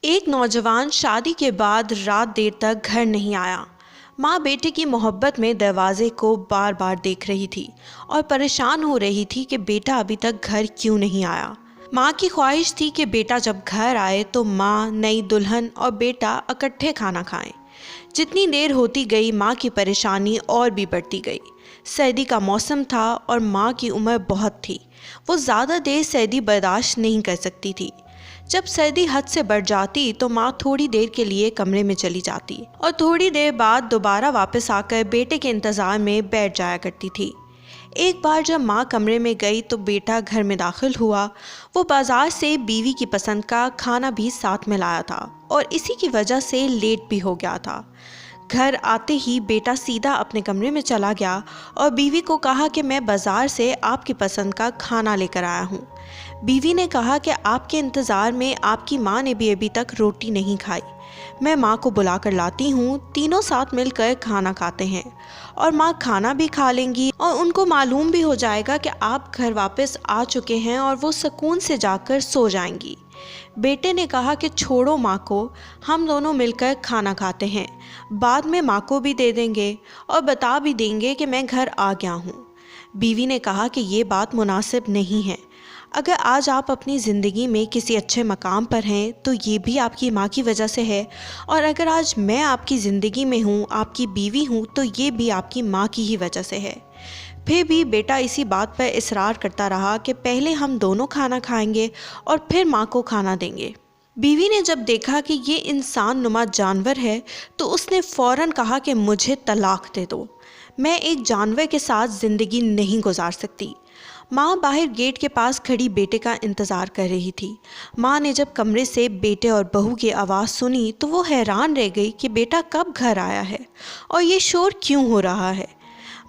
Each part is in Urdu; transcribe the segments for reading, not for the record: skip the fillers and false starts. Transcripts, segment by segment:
ایک نوجوان شادی کے بعد رات دیر تک گھر نہیں آیا۔ ماں بیٹے کی محبت میں دروازے کو بار بار دیکھ رہی تھی اور پریشان ہو رہی تھی کہ بیٹا ابھی تک گھر کیوں نہیں آیا۔ ماں کی خواہش تھی کہ بیٹا جب گھر آئے تو ماں، نئی دلہن اور بیٹا اکٹھے کھانا کھائیں۔ جتنی دیر ہوتی گئی ماں کی پریشانی اور بھی بڑھتی گئی۔ سردی کا موسم تھا اور ماں کی عمر بہت تھی۔ وہ زیادہ دیر سردی برداشت نہیں کر سکتی تھی۔ جب سردی حد سے بڑھ جاتی تو ماں تھوڑی دیر کے لیے کمرے میں چلی جاتی اور تھوڑی دیر بعد دوبارہ واپس آ کر بیٹے کے انتظار میں بیٹھ جایا کرتی تھی۔ ایک بار جب ماں کمرے میں گئی تو بیٹا گھر میں داخل ہوا۔ وہ بازار سے بیوی کی پسند کا کھانا بھی ساتھ میں لایا تھا اور اسی کی وجہ سے لیٹ بھی ہو گیا تھا۔ گھر آتے ہی بیٹا سیدھا اپنے کمرے میں چلا گیا اور بیوی کو کہا کہ میں بازار سے آپ کی پسند کا کھانا لے کر آیا ہوں۔ بیوی نے کہا کہ آپ کے انتظار میں آپ کی ماں نے بھی ابھی تک روٹی نہیں کھائی۔ میں ماں کو بلا کر لاتی ہوں، تینوں ساتھ مل کر کھانا کھاتے ہیں اور ماں کھانا بھی کھا لیں گی اور ان کو معلوم بھی ہو جائے گا کہ آپ گھر واپس آ چکے ہیں اور وہ سکون سے جا کر سو جائیں گی۔ بیٹے نے کہا کہ چھوڑو ماں کو، ہم دونوں مل کر کھانا کھاتے ہیں، بعد میں ماں کو بھی دے دیں گے اور بتا بھی دیں گے کہ میں گھر آ گیا ہوں۔ بیوی نے کہا کہ یہ بات مناسب نہیں ہے۔ اگر آج آپ اپنی زندگی میں کسی اچھے مقام پر ہیں تو یہ بھی آپ کی ماں کی وجہ سے ہے، اور اگر آج میں آپ کی زندگی میں ہوں، آپ کی بیوی ہوں، تو یہ بھی آپ کی ماں کی ہی وجہ سے ہے۔ پھر بھی بیٹا اسی بات پر اصرار کرتا رہا کہ پہلے ہم دونوں کھانا کھائیں گے اور پھر ماں کو کھانا دیں گے۔ بیوی نے جب دیکھا کہ یہ انسان نما جانور ہے تو اس نے فوراً کہا کہ مجھے طلاق دے دو، میں ایک جانور کے ساتھ زندگی نہیں گزار سکتی۔ ماں باہر گیٹ کے پاس کھڑی بیٹے کا انتظار کر رہی تھی۔ ماں نے جب کمرے سے بیٹے اور بہو کی آواز سنی تو وہ حیران رہ گئی کہ بیٹا کب گھر آیا ہے اور یہ شور کیوں ہو رہا ہے۔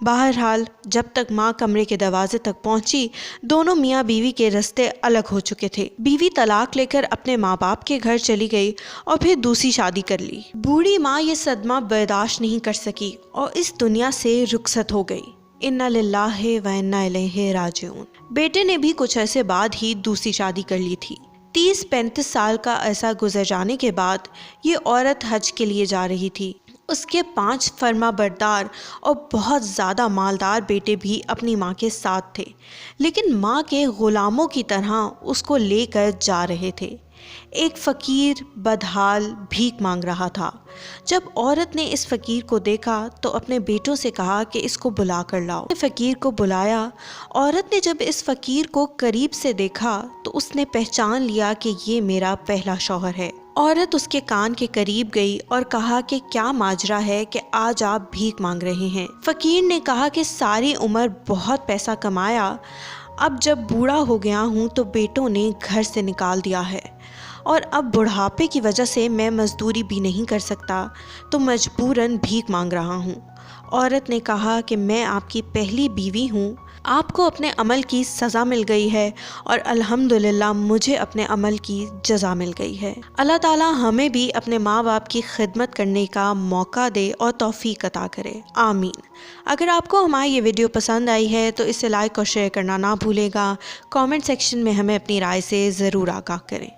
بہرحال جب تک ماں کمرے کے دروازے تک پہنچی دونوں میاں بیوی کے راستے الگ ہو چکے تھے۔ بیوی طلاق لے کر اپنے ماں باپ کے گھر چلی گئی اور پھر دوسری شادی کر لی۔ بوڑھی ماں یہ صدمہ برداشت نہیں کر سکی اور اس دنیا سے رخصت ہو گئی۔ انا للہ و انا الیہ راجعون۔ بیٹے نے بھی کچھ عرصے بعد ہی دوسری شادی کر لی تھی۔ 30-35 سال کا عرصہ گزر جانے کے بعد یہ عورت حج کے لیے جا رہی تھی۔ اس کے 5 فرما بردار اور بہت زیادہ مالدار بیٹے بھی اپنی ماں کے ساتھ تھے، لیکن ماں کے غلاموں کی طرح اس کو لے کر جا رہے تھے۔ ایک فقیر بدحال بھیک مانگ رہا تھا۔ جب عورت نے اس فقیر کو دیکھا تو اپنے بیٹوں سے کہا کہ اس کو بلا کر لاؤ۔ فقیر کو بلایا۔ عورت نے جب اس فقیر کو قریب سے دیکھا تو اس نے پہچان لیا کہ یہ میرا پہلا شوہر ہے۔ عورت اس کے کان کے قریب گئی اور کہا کہ کیا ماجرا ہے کہ آج آپ بھیک مانگ رہے ہیں؟ فقیر نے کہا کہ ساری عمر بہت پیسہ کمایا، اب جب بوڑھا ہو گیا ہوں تو بیٹوں نے گھر سے نکال دیا ہے اور اب بڑھاپے کی وجہ سے میں مزدوری بھی نہیں کر سکتا تو مجبوراً بھیک مانگ رہا ہوں۔ عورت نے کہا کہ میں آپ کی پہلی بیوی ہوں، آپ کو اپنے عمل کی سزا مل گئی ہے اور الحمدللہ مجھے اپنے عمل کی جزا مل گئی ہے۔ اللہ تعالیٰ ہمیں بھی اپنے ماں باپ کی خدمت کرنے کا موقع دے اور توفیق عطا کرے، آمین۔ اگر آپ کو ہماری یہ ویڈیو پسند آئی ہے تو اسے لائک اور شیئر کرنا نہ بھولے گا۔ کامنٹ سیکشن میں ہمیں اپنی رائے سے ضرور آگاہ کریں۔